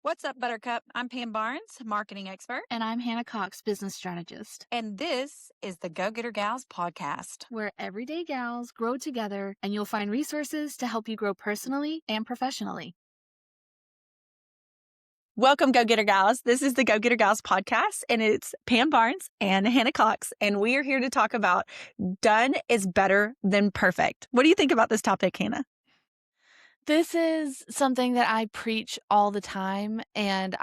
What's up, Buttercup? I'm Pam Barnes, marketing expert, And I'm Hannah Cox, business strategist, and this is the Go Getter Gals podcast. where everyday gals grow together and you'll find resources to help you grow personally and professionally. Welcome, Go Getter Gals. This is the Go Getter Gals podcast, and it's Pam Barnes and Hannah Cox, and we are here to talk about done is better than perfect. What do you think about this topic, Hannah? This is something that I preach all the time, and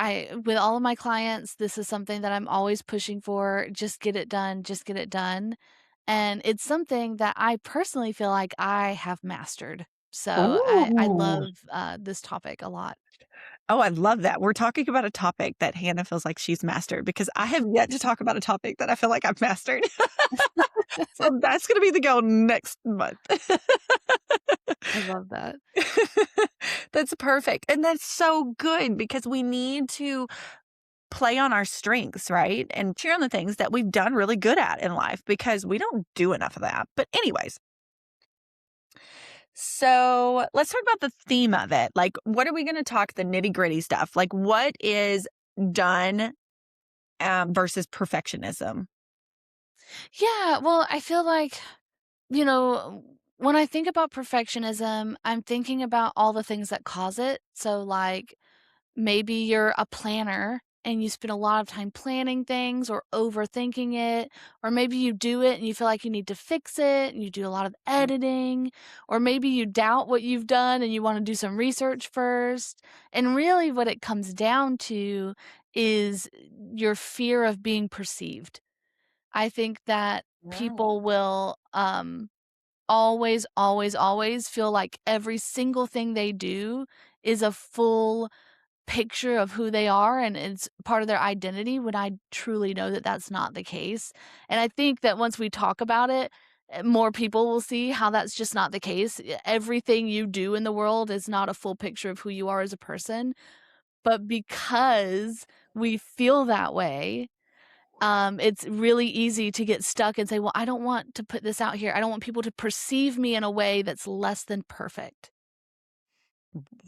with all of my clients, this is something that I'm always pushing for. Just get it done, just get it done. And it's something that I personally feel like I have mastered. So I Ooh. love this topic a lot. Oh, I love that. We're talking about a topic that Hannah feels like she's mastered because I have yet to talk about a topic that I feel like I've mastered. So that's going to be the goal next month. I love that. That's perfect. And that's so good because we need to play on our strengths, right? And cheer on the things that we've done really good at in life because we don't do enough of that. But, anyways, so let's talk about the theme of it. Like, what are we going to talk the nitty gritty stuff? Like, what is done versus perfectionism? Yeah, well, I feel like, when I think about perfectionism, I'm thinking about all the things that cause it. So, like, maybe you're a planner and you spend a lot of time planning things or overthinking it, or maybe you do it and you feel like you need to fix it and you do a lot of editing, or maybe you doubt what you've done and you want to do some research first. And really, what it comes down to is your fear of being perceived. I think that people will always, always, always feel like every single thing they do is a full picture of who they are and it's part of their identity, when I truly know that that's not the case. And I think that once we talk about it, more people will see how that's just not the case. Everything you do in the world is not a full picture of who you are as a person. But because we feel that way, it's really easy to get stuck and say, well, I don't want to put this out here. I don't want people to perceive me in a way that's less than perfect.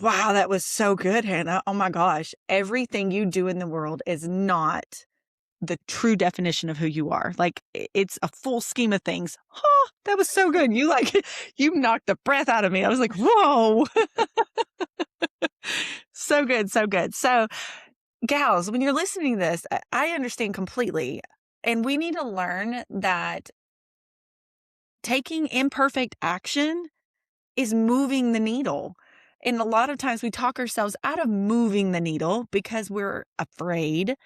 Wow, that was so good, Hannah. Oh my gosh. Everything you do in the world is not the true definition of who you are. Like, it's a full scheme of things. Oh, that was so good. You you knocked the breath out of me. I was like, whoa. So good. So good. So, gals, when you're listening to this, I understand completely. And we need to learn that taking imperfect action is moving the needle. And a lot of times we talk ourselves out of moving the needle because we're afraid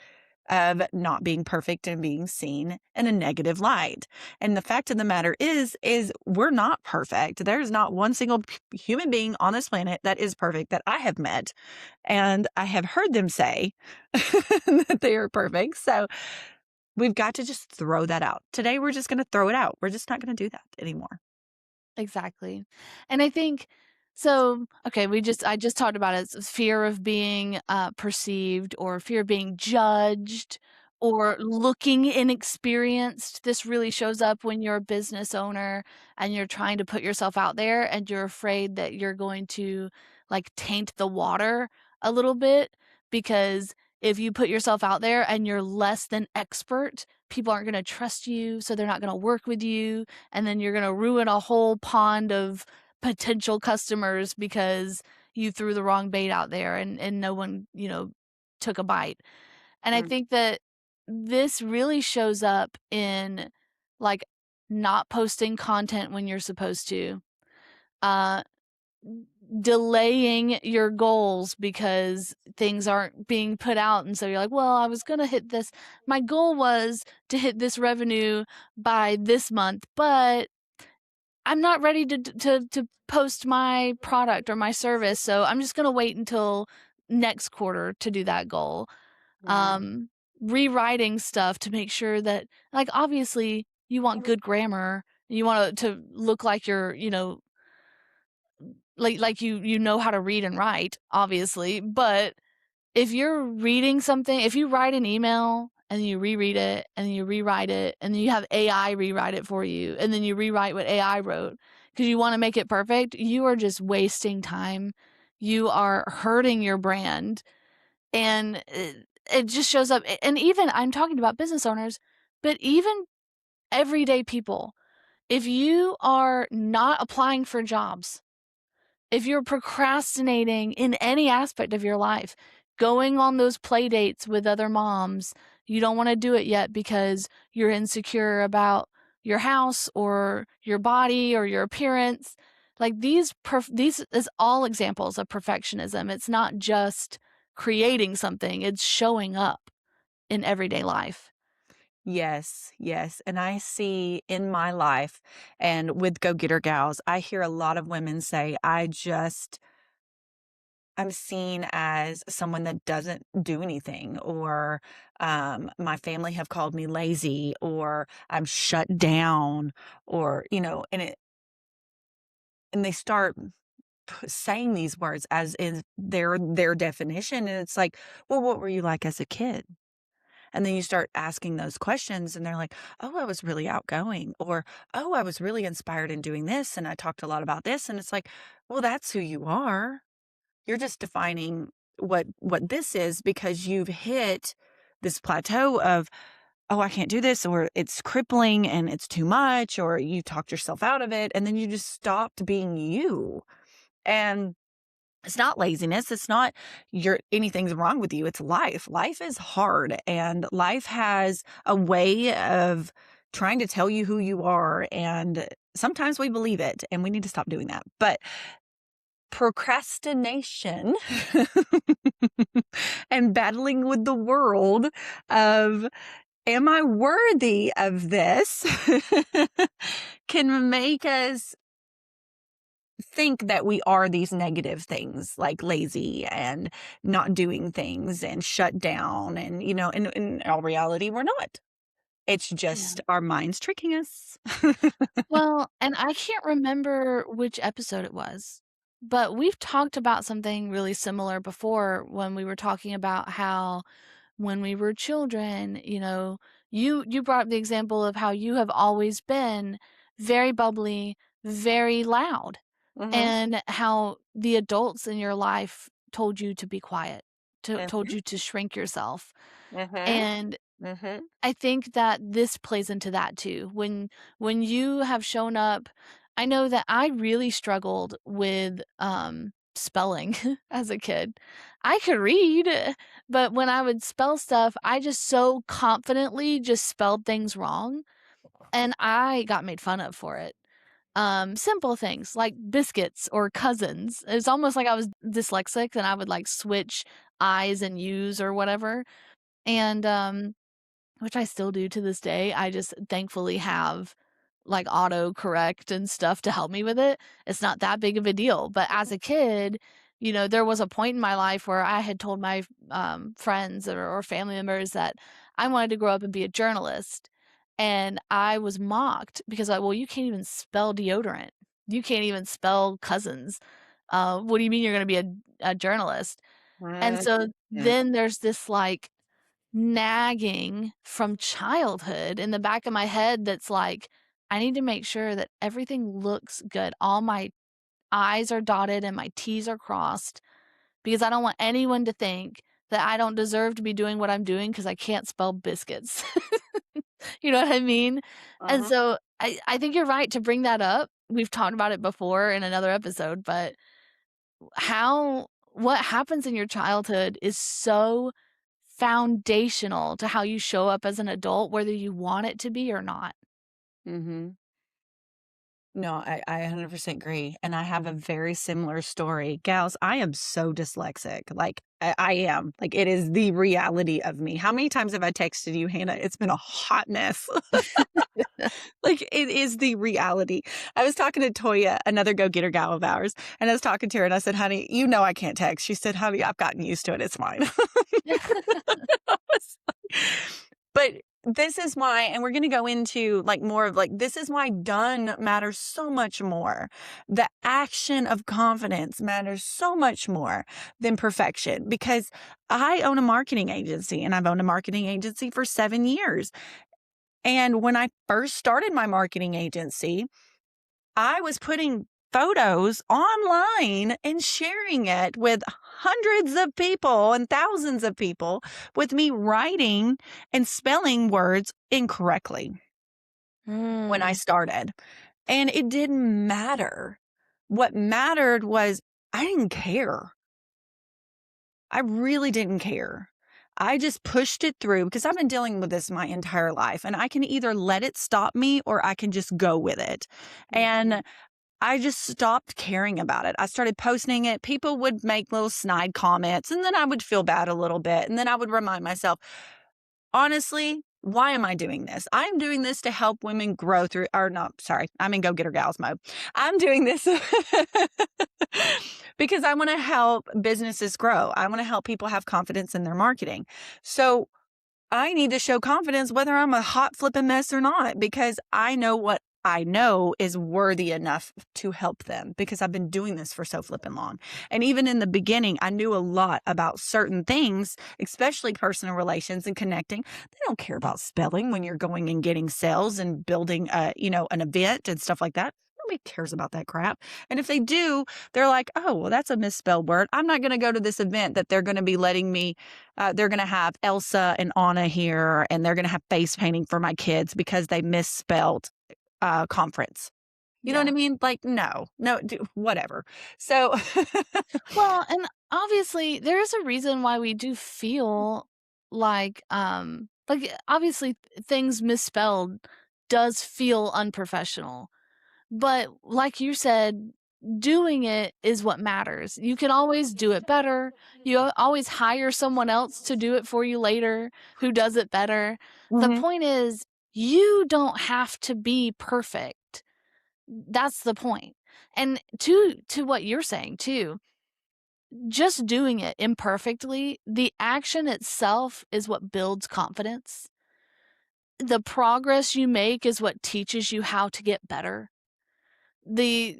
of not being perfect and being seen in a negative light. And the fact of the matter is we're not perfect. There's not one single human being on this planet that is perfect that I have met. And I have heard them say that they are perfect. So we've got to just throw that out. Today, we're just going to throw it out. We're just not going to do that anymore. Exactly. And I think so, okay, I just talked about it. It's fear of being perceived, or fear of being judged, or looking inexperienced. This really shows up when you're a business owner and you're trying to put yourself out there and you're afraid that you're going to like taint the water a little bit, because if you put yourself out there and you're less than expert, people aren't going to trust you, so they're not going to work with you, and then you're going to ruin a whole pond of potential customers because you threw the wrong bait out there and no one, took a bite. And I think that this really shows up in like not posting content when you're supposed to. Uh Delaying your goals because things aren't being put out, and so you're like, well, I was going to hit this, my goal was to hit this revenue by this month, but I'm not ready to post my product or my service, so I'm just going to wait until next quarter to do that goal. um Rewriting stuff to make sure that, like, obviously you want good grammar, you want it to look like you're, like you know how to read and write, obviously. But if you're reading something, if you write an email and you reread it and then you rewrite it and then you have AI rewrite it for you and then you rewrite what AI wrote because you want to make it perfect, you are just wasting time. You are hurting your brand. And it just shows up. And even I'm talking about business owners, but even everyday people, if you are not applying for jobs, if you're procrastinating in any aspect of your life, going on those play dates with other moms, you don't want to do it yet because you're insecure about your house or your body or your appearance. Like these is all examples of perfectionism. It's not just creating something, it's showing up in everyday life. Yes, yes. And I see in my life and with Go Getter Gals, I hear a lot of women say, I'm seen as someone that doesn't do anything, or my family have called me lazy, or I'm shut down, or, and they start saying these words as in their definition. And it's like, well, what were you like as a kid? And then you start asking those questions, and they're like, "Oh, I was really outgoing," or, "Oh, I was really inspired in doing this, and I talked a lot about this." And it's like, "Well, that's who you are. You're just defining what this is because you've hit this plateau of, oh, I can't do this, or it's crippling and it's too much, or you talked yourself out of it, and then you just stopped being you." And it's not laziness. It's not anything's wrong with you. It's life. Life is hard, and life has a way of trying to tell you who you are. And sometimes we believe it, and we need to stop doing that. But procrastination and battling with the world of, am I worthy of this? Can make us think that we are these negative things like lazy and not doing things and shut down, and in all reality we're not. It's Yeah. just our minds tricking us. Well, and I can't remember which episode it was, but we've talked about something really similar before when we were talking about how when we were children, you brought up the example of how you have always been very bubbly, very loud, Mhm. and how the adults in your life told you to be quiet, told Mhm. you to shrink yourself. Mhm. And Mhm. I think that this plays into that too. When you have shown up, I know that I really struggled with spelling as a kid. I could read, but when I would spell stuff, I just so confidently just spelled things wrong, and I got made fun of for it. Simple things like biscuits or cousins. It's almost like I was dyslexic and I would like switch I's and U's or whatever. And which I still do to this day. I just thankfully have, like, autocorrect and stuff to help me with it. It's not that big of a deal, but as a kid, there was a point in my life where I had told my, friends or family members that I wanted to grow up and be a journalist, and I was mocked because, like, "Well, you can't even spell deodorant. You can't even spell cousins. What do you mean you're gonna be a journalist?" And Mhm. so then there's this, like, nagging from childhood in the back of my head that's like, I need to make sure that everything looks good. All my I's are dotted and my T's are crossed because I don't want anyone to think that I don't deserve to be doing what I'm doing because I can't spell biscuits. You know what I mean? And Mhm. so I think you're right to bring that up. We've talked about it before in another episode, but what happens in your childhood is so foundational to how you show up as an adult, whether you want it to be or not. Mhm. No, I 100% agree, and I have a very similar story. Gals, I am so dyslexic, like, I am, like, it is the reality of me. How many times have I texted you, Hannah? It's been a hot mess. Like, it is the reality. I was talking to Toya, another go-getter gal of ours, and I was talking to her, and I said, "Honey, you know I can't text." She said, "Honey, I've gotten used to it, it's fine." But this is why, and we're gonna go into, like, more of, like, this is why done matters so much more. The action of confidence matters so much more than perfection, because I own a marketing agency, and I've owned a marketing agency for 7 years. And when I first started my marketing agency, I was putting photos online and sharing it with hundreds of people and thousands of people with me writing and spelling words incorrectly when I Mm. started. And it didn't matter. What mattered was I didn't care. I really didn't care. I just pushed it through because I've been dealing with this my entire life, and I can either let it stop me or I can just go with it. And I just stopped caring about it. I started posting it. People would make little snide comments, and then I would feel bad a little bit. And then I would remind myself, honestly, why am I doing this? I'm doing this to help women grow through, or no, sorry, I'm in go getter gals mode. I'm doing this because I want to help businesses grow. I want to help people have confidence in their marketing. So I need to show confidence whether I'm a hot flipping mess or not, because I know what I know is worthy enough to help them because I've been doing this for so flipping long. And even in the beginning, I knew a lot about certain things, especially personal relations and connecting. They don't care about spelling when you're going and getting sales and building an event and stuff like that. Nobody cares about that crap. And if they do, they're like, oh, well, that's a misspelled word. I'm not going to go to this event that they're going to be letting me they're going to have Elsa and Anna here, and they're going to have face painting for my kids because they misspelled conference. You know what I Yeah. mean? Like, no, no, whatever. So, Well, and obviously there is a reason why we do feel like obviously things misspelled does feel unprofessional. But like you said, doing it is what matters. You can always do it better. Always hire someone else to do it for you later who does it better. The mhm, point is, you don't have to be perfect. That's the point. And to what you're saying too, just doing it imperfectly, the action itself is what builds confidence. The progress you make is what teaches you how to get better. The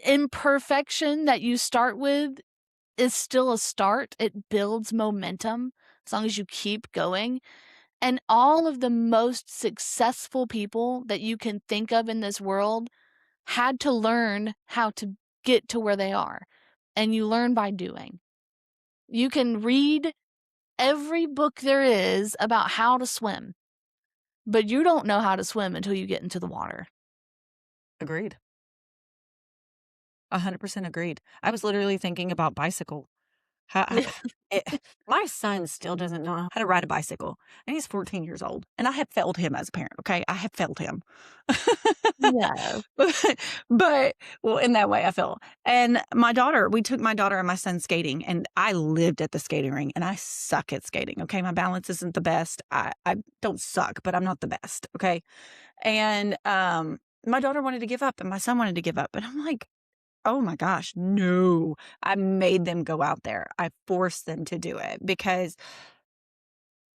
imperfection that you start with is still a start. It builds momentum as long as you keep going. And all of the most successful people that you can think of in this world had to learn how to get to where they are. And you learn by doing. You can read every book there is about how to swim, but you don't know how to swim until you get into the water. agreed. 100% agreed. I was literally thinking about bicycle. How it, my son still doesn't know how to ride a bicycle, and he's 14 years old, and I have failed him as a parent. Okay, I have failed him. No. but well, in that way, I feel. And we took my daughter and my son skating, and I lived at the skating ring, and I suck at skating. Okay, my balance isn't the best. I don't suck, but I'm not the best. Okay, and my daughter wanted to give up, and my son wanted to give up, and I'm like, oh my gosh, no. I made them go out there. I forced them to do it because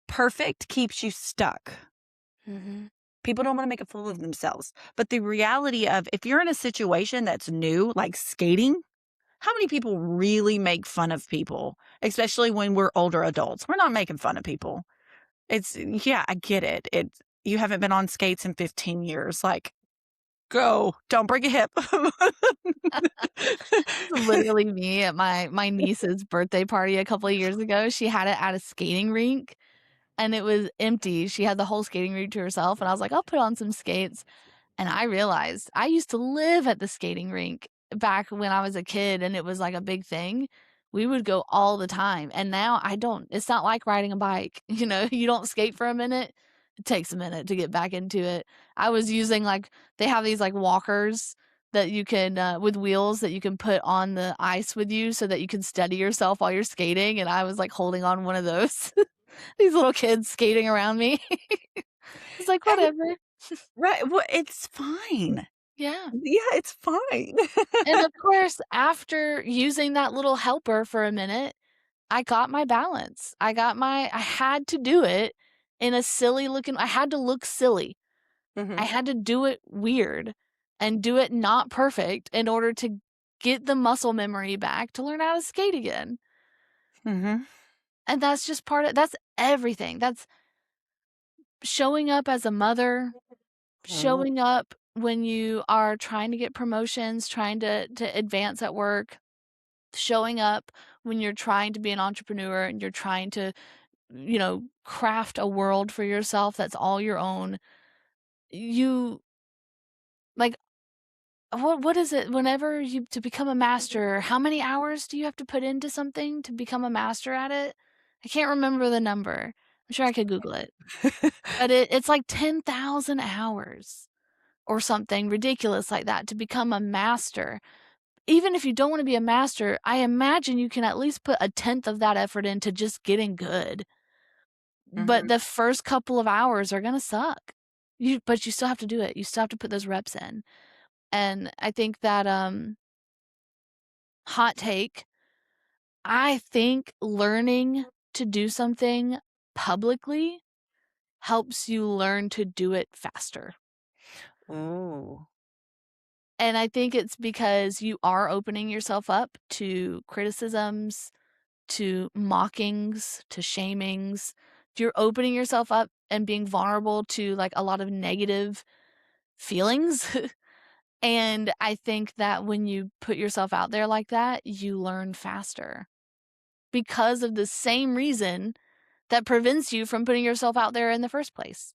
perfect keeps you stuck. Mhm. People don't want to make a fool of themselves. But the reality of if you're in a situation that's new, like skating, how many people really make fun of people, especially when we're older adults? We're not making fun of people. Yeah, I get it. You haven't been on skates in 15 years. Like, go, don't break a hip. Literally me at my niece's birthday party a couple of years ago. She had it at a skating rink, and it was empty. She had the whole skating rink to herself, and I was like, "I'll put on some skates." And I realized I used to live at the skating rink back when I was a kid and it was like a big thing. We would go all the time. And now I don't. It's not like riding a bike. You don't skate for a minute. It takes a minute to get back into it. I was using they have these like walkers that you can with wheels that you can put on the ice with you so that you can steady yourself while you're skating, and I was like holding on one of those. These little kids skating around me. It's like Hey, whatever. right. Well, it's fine. Yeah. Yeah, it's fine. And of course, after using that little helper for a minute, I got my balance. I had to do it in a silly looking I had to look silly. I Mhm, had to do it weird and do it not perfect in order to get the muscle memory back to learn how to skate again. mhm, And that's just that's everything. That's showing up as a mother, mhm, showing up when you are trying to get promotions, trying to advance at work, showing up when you're trying to be an entrepreneur and you're trying to, craft a world for yourself that's all your own, you like what is it whenever you to become a master, how many hours do you have to put into something to become a master at it? I can't remember the number. I'm sure I could Google it. But it's like 10,000 hours or something ridiculous like that to become a master. Even if you don't wanna be a master, I imagine you can at least put a tenth of that effort into just getting good. But Mhm. the first couple of hours are gonna suck. But you still have to do it. You still have to put those reps in. And I think that, hot take, I think learning to do something publicly helps you learn to do it faster. Ooh. And I think it's because you are opening yourself up to criticisms, to mockings, to shamings. You're opening yourself up and being vulnerable to, like, a lot of negative feelings. And I think that when you put yourself out there like that, you learn faster because of the same reason that prevents you from putting yourself out there in the first place.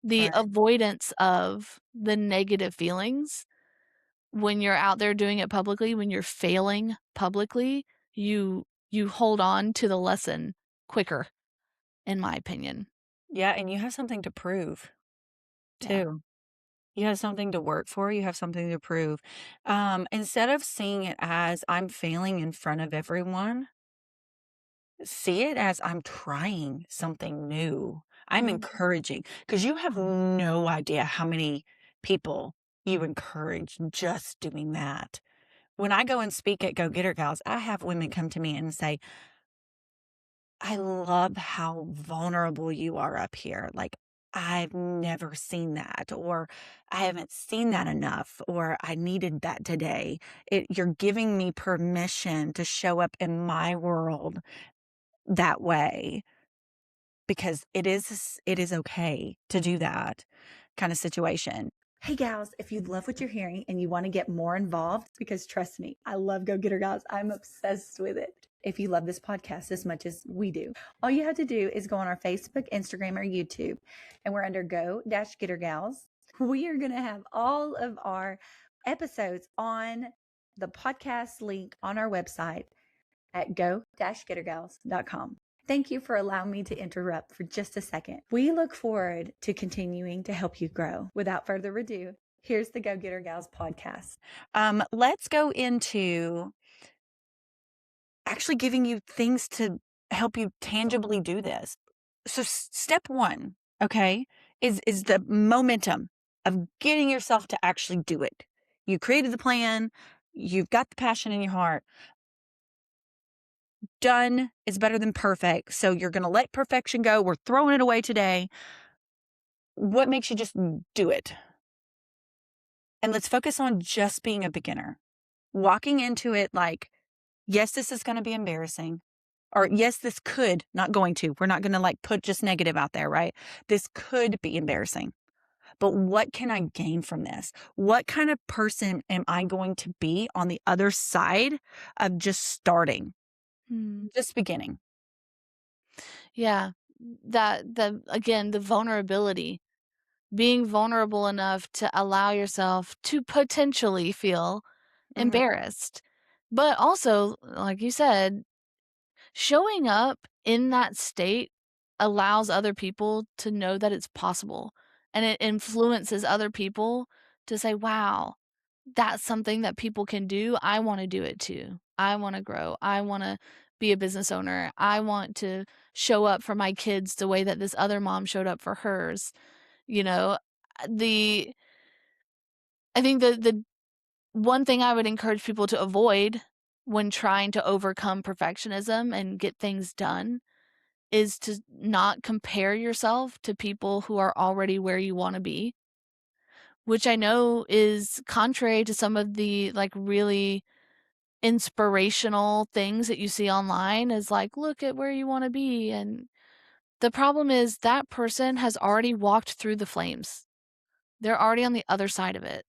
The Right. avoidance of the negative feelings when you're out there doing it publicly, when you're failing publicly, you hold on to the lesson quicker, in my opinion. Yeah, and you have something to prove Yeah. too. You have something to work for, you have something to prove. Instead of seeing it as I'm failing in front of everyone, see it as I'm trying something new. I'm Mm. encouraging because you have no idea how many people you encourage just doing that. When I go and speak at Go Getter Gals, I have women come to me and say, I love how vulnerable you are up here. Like, I've never seen that, or I haven't seen that enough, or I needed that today. You're giving me permission to show up in my world that way because it is okay to do that kind of situation. Hey gals, if you love what you're hearing and you want to get more involved, because trust me, I love Go Getter Gals. I'm obsessed with it. If you love this podcast as much as we do, all you have to do is go on our Facebook, Instagram, or YouTube, and we're under Go Getter Gals. We are going to have all of our episodes on the podcast link on our website at go-gettergals.com. Thank you for allowing me to interrupt for just a second. We look forward to continuing to help you grow. Without further ado, here's the Go Getter Gals podcast. Let's go into actually giving you things to help you tangibly do this. So step one, okay, is the momentum of getting yourself to actually do it. You created the plan, you've got the passion in your heart. Done is better than perfect. So you're going to let perfection go. We're throwing it away today. What makes you just do it? And let's focus on just being a beginner. Walking into it like, yes, this is going to be embarrassing. Or yes, this could, not going to. We're not going to like put just negative out there, right? This could be embarrassing. But what can I gain from this? What kind of person am I going to be on the other side of just starting, Hmm. just beginning? Yeah. The vulnerability, being vulnerable enough to allow yourself to potentially feel Mhm. embarrassed. But also, like you said, showing up in that state allows other people to know that it's possible, and it influences other people to say, "Wow, that's something that people can do. I wanna do it too. I wanna grow. I wanna be a business owner. I want to show up for my kids the way that this other mom showed up for hers." You know, the I think the one thing I would encourage people to avoid when trying to overcome perfectionism and get things done is to not compare yourself to people who are already where you wanna be, which I know is contrary to some of the, like, really inspirational things that you see online is like, "Look at where you wanna be," and the problem is that person has already walked through the flames. They're already on the other side of it.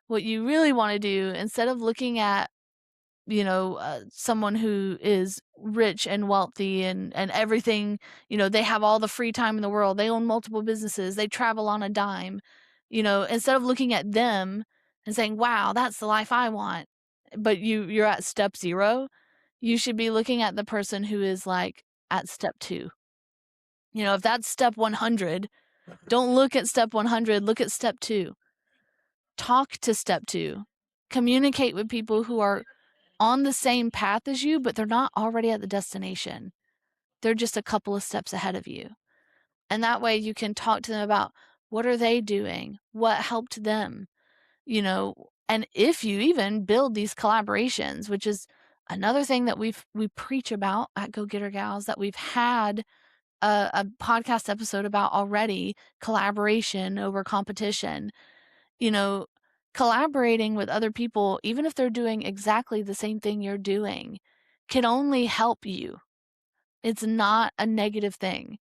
What you really wanna do, instead of looking at someone who is rich and wealthy and everything, they have all the free time in the world. They own multiple businesses. They travel on a dime. Instead of looking at them and saying, "Wow, that's the life I want," but you're at step 0, you should be looking at the person who is like at step 2. If that's step 100, don't look at step 100, look at step 2. Talk to step 2. Communicate with people who are on the same path as you, but they're not already at the destination. They're just a couple of steps ahead of you. And that way you can talk to them about what are they doing? What helped them? And if you even build these collaborations, which is another thing that we preach about at Go Getter Gals, that we've had a podcast episode about already, collaboration over competition. you know, Collaborating with other people, even if they're doing exactly the same thing you're doing, can only help you. It's not a negative thing.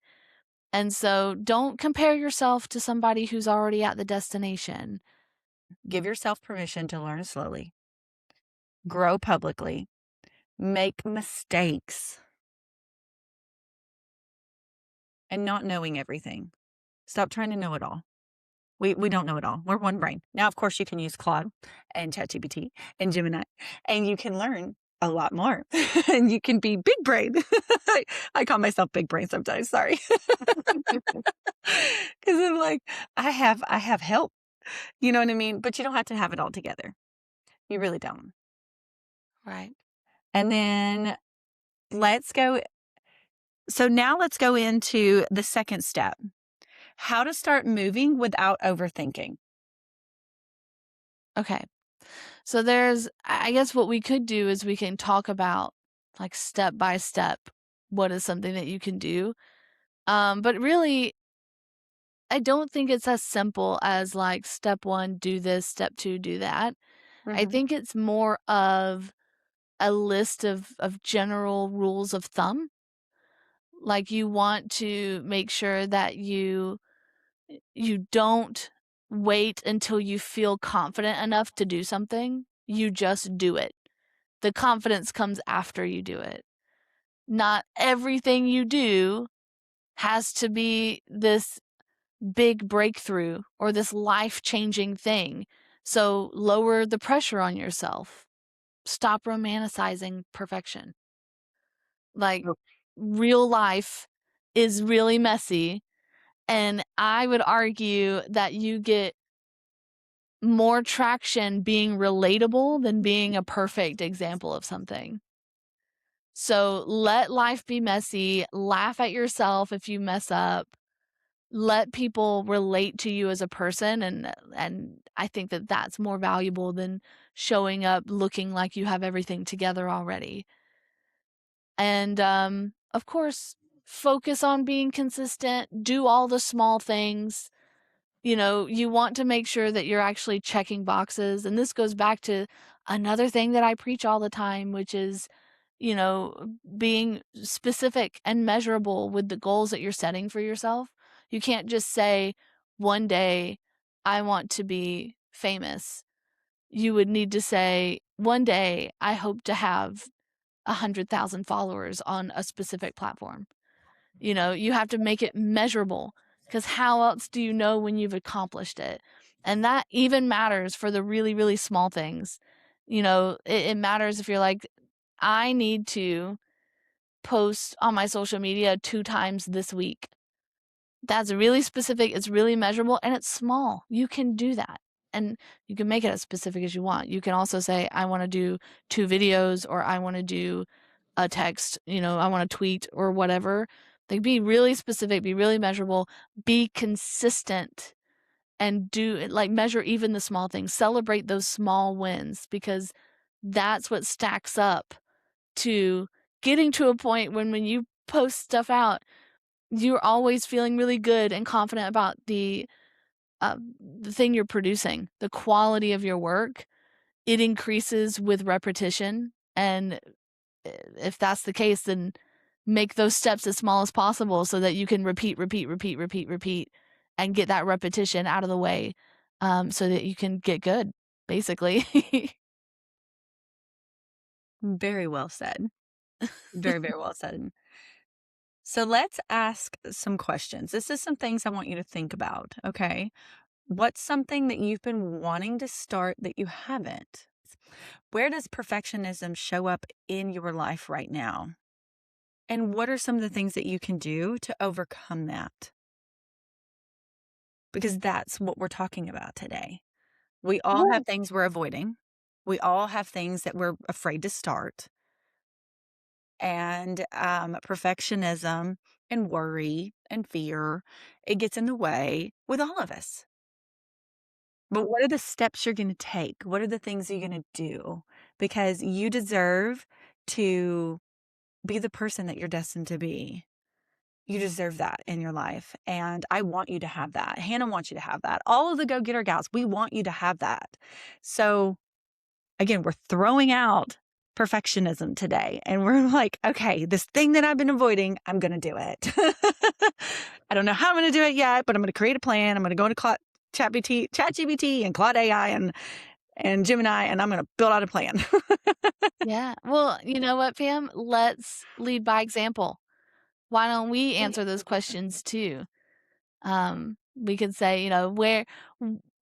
And so don't compare yourself to somebody who's already at the destination. Give yourself permission to learn slowly, grow publicly, make mistakes, and not knowing everything. Stop trying to know it all. We don't know it all. We're one brain. Now, of course, you can use Claude and ChatGPT and Gemini, and you can learn a lot more. And you can be big brain. I call myself big brain sometimes. Sorry, because I'm like, I have help. You know what I mean? But you don't have to have it all together. You really don't. Right. And then let's go. So now let's go into the second step: how to start moving without overthinking. Okay. So I guess what we could do is we can talk about like step by step what is something that you can do. But really, I don't think it's as simple as like step 1, do this, step 2, do that. I Hmm. think it's more of a list of general rules of thumb. Like you want to make sure that you don't wait until you feel confident enough to do something. You just do it. The confidence comes after you do it. Not everything you do has to be this big breakthrough or this life-changing thing. So lower the pressure on yourself. Stop romanticizing perfection. Like, Oh, real life is really messy, and I would argue that you get more traction being relatable than being a perfect example of something. So let life be messy, laugh at yourself if you mess up, let people relate to you as a person, and I think that that's more valuable than showing up looking like you have everything together already. And, of course, focus on being consistent, do all the small things. You want to make sure that you're actually checking boxes, and this goes back to another thing that I preach all the time, which is, you know, being specific and measurable with the goals that you're setting for yourself. You can't just say, "One day, I want to be famous." You would need to say, "One day, I hope to have 100,000 followers on a specific platform." You have to make it measurable, because how else do you know when you've accomplished it? And that even matters for the really, really small things. It matters if you're like, I need to post on my social media 2 times this week. That's really specific, it's really measurable, and it's small. You can do that. And you can make it as specific as you want. You can also say, I want to do 2 videos, or I want to do a text, I want to tweet or whatever. Like, be really specific, be really measurable, be consistent, and like measure even the small things. Celebrate those small wins, because that's what stacks up to getting to a point when you post stuff out, you're always feeling really good and confident about the thing you're producing, the quality of your work. It increases with repetition, and if that's the case, then make those steps as small as possible so that you can repeat, repeat, repeat, repeat, repeat, and get that repetition out of the way, so that you can get good, basically. Very well said. Very, very well said. So let's ask some questions. This is some things I want you to think about, okay? What's something that you've been wanting to start that you haven't? Where does perfectionism show up in your life right now? And what are some of the things that you can do to overcome that? Because that's what we're talking about today. We all Yeah. have things we're avoiding. We all have things that we're afraid to start. And perfectionism and worry and fear, it gets in the way with all of us. But what are the steps you're going to take? What are the things you're going to do? Because you deserve to be the person that you're destined to be. You deserve that in your life. And I want you to have that. Hannah wants you to have that. All of the go getter gals, we want you to have that. So, again, we're throwing out perfectionism today. And we're like, okay, this thing that I've been avoiding, I'm going to do it. I don't know how I'm going to do it yet, but I'm going to create a plan. I'm going to go into ChatGPT and Claude AI and Gemini, and I'm going to build out a plan. Yeah. Well, you know what, Pam? Let's lead by example. Why don't we answer those questions too? We could say, where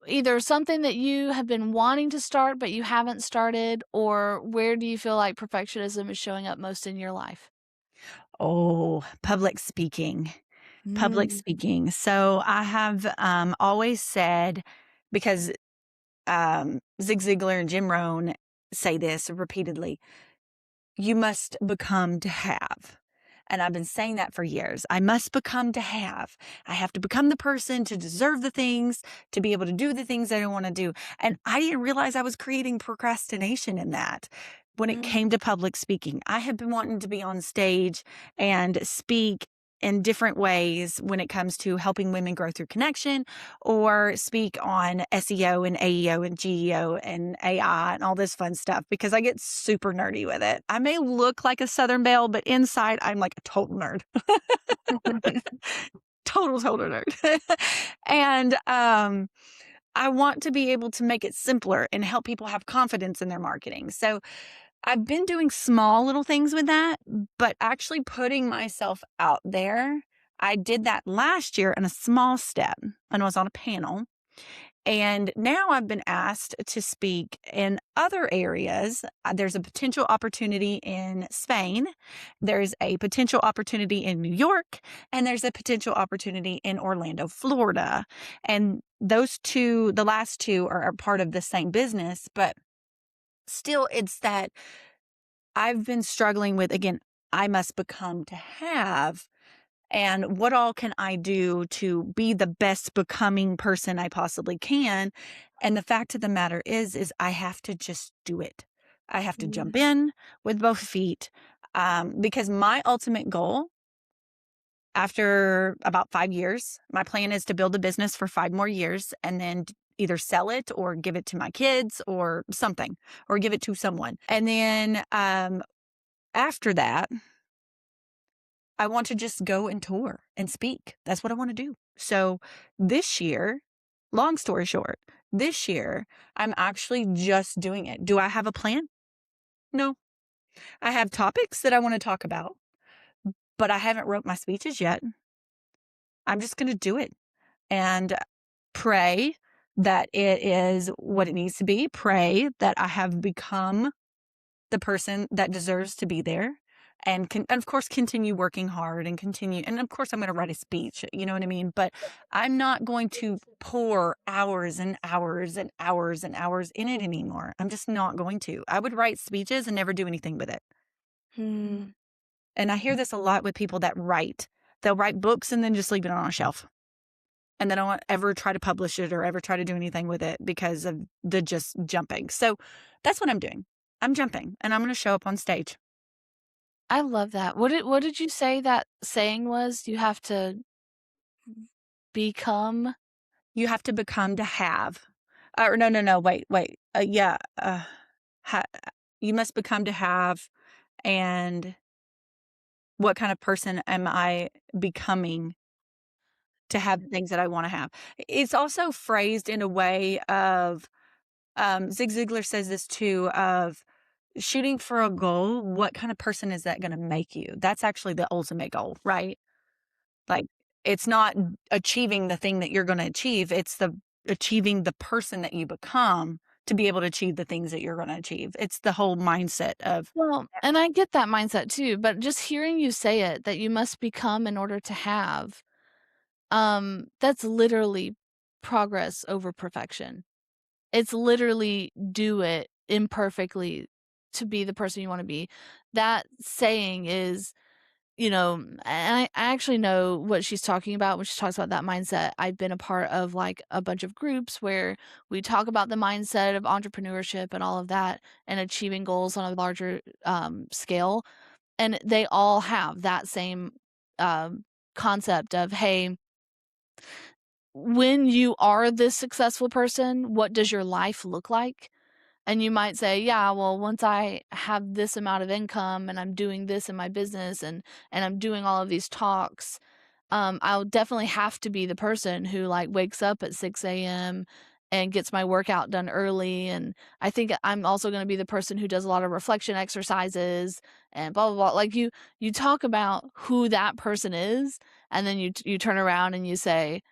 either something that you have been wanting to start but you haven't started, or where do you feel like perfectionism is showing up most in your life? Oh, public speaking. Public Mm. speaking. So I have always said, because Zig Ziglar and Jim Rohn say this repeatedly, you must become to have. And I've been saying that for years. I must become to have. I have to become the person to deserve the things, to be able to do the things that I want to do. And I didn't realize I was creating procrastination in that when it Mm. came to public speaking. I have been wanting to be on stage and speak in different ways when it comes to helping women grow through connection or speak on SEO and AEO and GEO and AI and all this fun stuff because I get super nerdy with it. I may look like a Southern Belle, but inside I'm like a total nerd. Total nerd. And I want to be able to make it simpler and help people have confidence in their marketing. So I've been doing small little things with that, but actually putting myself out there. I did that last year in a small step and I was on a panel. And now I've been asked to speak in other areas. There's a potential opportunity in Spain. There's a potential opportunity in New York. And there's a potential opportunity in Orlando, Florida. And those two, the last two, are part of the same business. But still, it's that I've been struggling with, again, I must become to have. And what all can I do to be the best becoming person I possibly can? And the fact of the matter is I have to just do it. I have to Mm. jump in with both feet because my ultimate goal after about 5 years, my plan is to build a business for 5 more years and then either sell it or give it to my kids or something or give it to someone. And then after that, I want to just go and tour and speak. That's what I want to do. So this year, long story short, this year, I'm actually just doing it. Do I have a plan? No. I have topics that I want to talk about, but I haven't wrote my speeches yet. I'm just going to do it and pray that it is what it needs to be. Pray that I have become the person that deserves to be there and of course continue working hard and continue and of course I'm going to write a speech, you know what I mean, but I'm not going to pour hours and hours and hours and hours in it anymore. I'm just not going to. I would write speeches and never do anything with it. Hmm. And I hear this a lot with people that write. They'll write books and then just leave it on a shelf and they don't ever try to publish it or ever try to do anything with it because of the just jumping. So that's what I'm doing. I'm jumping and I'm going to show up on stage. I love that. What did you say that saying was? You have to become. You have to become to have. Or no, wait. Yeah, ha you must become to have, and what kind of person am I becoming to have the things that I wanna have? It's also phrased in a way of, Zig Ziglar says this too, of shooting for a goal, what kind of person is that gonna make you? That's actually the ultimate goal, right? Like, it's not achieving the thing that you're gonna achieve, it's the achieving the person that you become to be able to achieve the things that you're gonna achieve. It's the whole mindset of Well, and I get that mindset too, but just hearing you say it, that you must become in order to have, that's literally progress over perfection. It's literally do it imperfectly to be the person you wanna be. That saying is, and I actually know what she's talking about when she talks about that mindset. I've been a part of, like, a bunch of groups where we talk about the mindset of entrepreneurship and all of that and achieving goals on a larger, scale, and they all have that same, um, concept of, "Hey, when you are this successful person, what does your life look like?" And you might say, "Yeah, well, once I have this amount of income and I'm doing this in my business and I'm doing all of these talks, I'll definitely have to be the person who, like, wakes up at 6 a.m. and gets my workout done early, and I think I'm also gonna be the person who does a lot of reflection exercises and blah, blah, blah." Like, you talk about who that person is, and then you turn around and you say,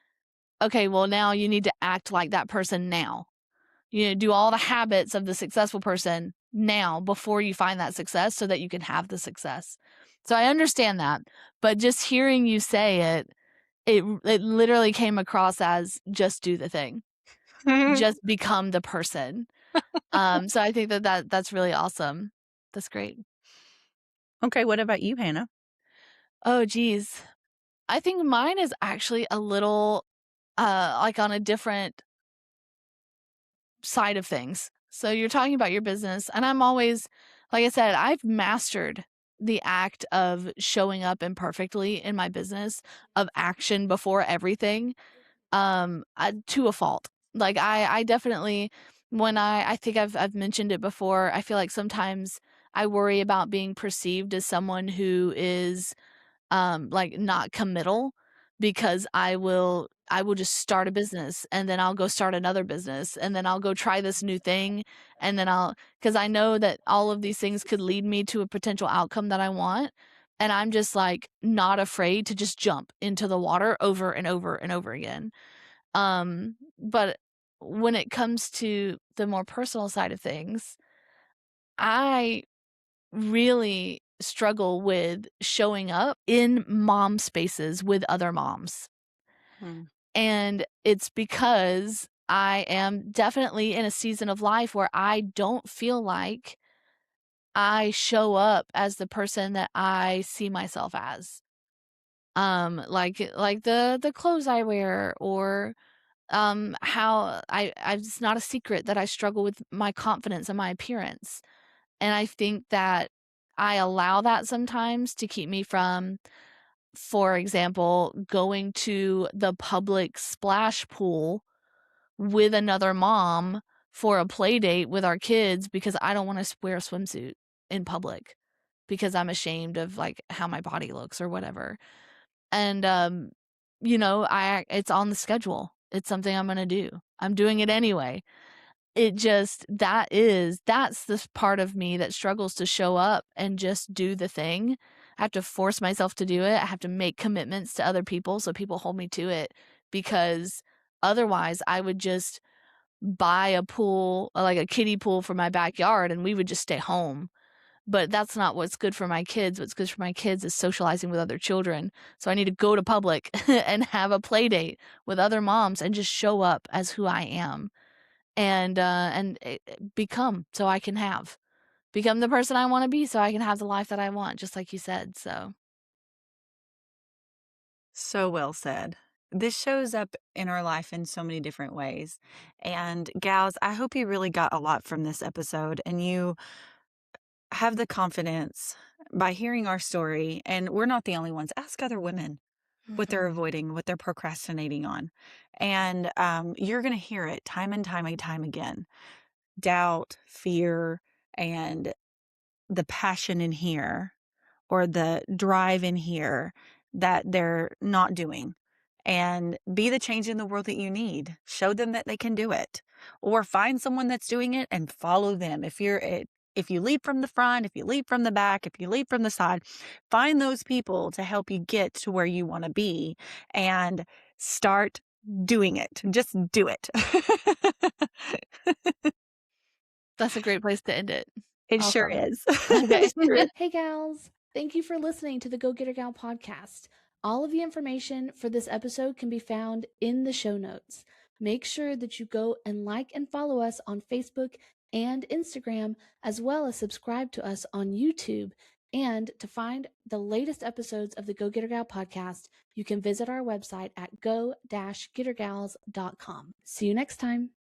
"Okay, well, now you need to act like that person now." Do all the habits of the successful person now before you find that success so that you can have the success. So I understand that, but just hearing you say it, it literally came across as just do the thing. Just become the person. So I think that's really awesome. That's great. Okay, what about you, Hannah? Oh, geez. I think mine is actually a little, like, on a different side of things. So you're talking about your business, and I'm always, like I said, I've mastered the act of showing up imperfectly in my business, of action before everything, to a fault. Like, I definitely, when I think I've mentioned it before, I feel like sometimes I worry about being perceived as someone who is, like, not committal, because I will just start a business, and then I'll go start another business, and then I'll go try this new thing, and then because I know that all of these things could lead me to a potential outcome that I want, and I'm just, like, not afraid to just jump into the water over and over and over again. But when it comes to the more personal side of things, I really struggle with showing up in mom spaces with other moms. Hmm. And it's because I am definitely in a season of life where I don't feel like I show up as the person that I see myself as. Like the clothes I wear, or how it's not a secret that I struggle with my confidence and my appearance. And I think that I allow that sometimes to keep me from, for example, going to the public splash pool with another mom for a play date with our kids, because I don't wanna wear a swimsuit in public because I'm ashamed of, like, how my body looks or whatever. And, I it's on the schedule. It's something I'm gonna do. I'm doing it anyway. It just that's this part of me that struggles to show up and just do the thing. I have to force myself to do it. I have to make commitments to other people so people hold me to it, because otherwise I would just buy a pool, like a kiddie pool for my backyard, and we would just stay home. But that's not what's good for my kids. What's good for my kids is socializing with other children. So I need to go to public and have a play date with other moms and just show up as who I am, and become, so I can become the person I wanna be, so I can have the life that I want, just like you said, so So well said. This shows up in our life in so many different ways. And gals, I hope you really got a lot from this episode and you have the confidence by hearing our story. And we're not the only ones. Ask other women what they're Mhm. avoiding, what they're procrastinating on. And you're going to hear it time and time and time again. Doubt, fear, and the passion in here or the drive in here that they're not doing. And be the change in the world that you need. Show them that they can do it. Or find someone that's doing it and follow them. If you're it If you lead from the front, if you lead from the back, if you lead from the side, find those people to help you get to where you want to be and start doing it. Just do it. That's a great place to end it. It sure Awesome. is. Okay. Hey, gals. Thank you for listening to the Go Getter Gal podcast. All of the information for this episode can be found in the show notes. Make sure that you go and like and follow us on Facebook and Instagram, as well as subscribe to us on YouTube. And to find the latest episodes of the Go Getter Gal podcast, you can visit our website at go-gettergals.com. See you next time.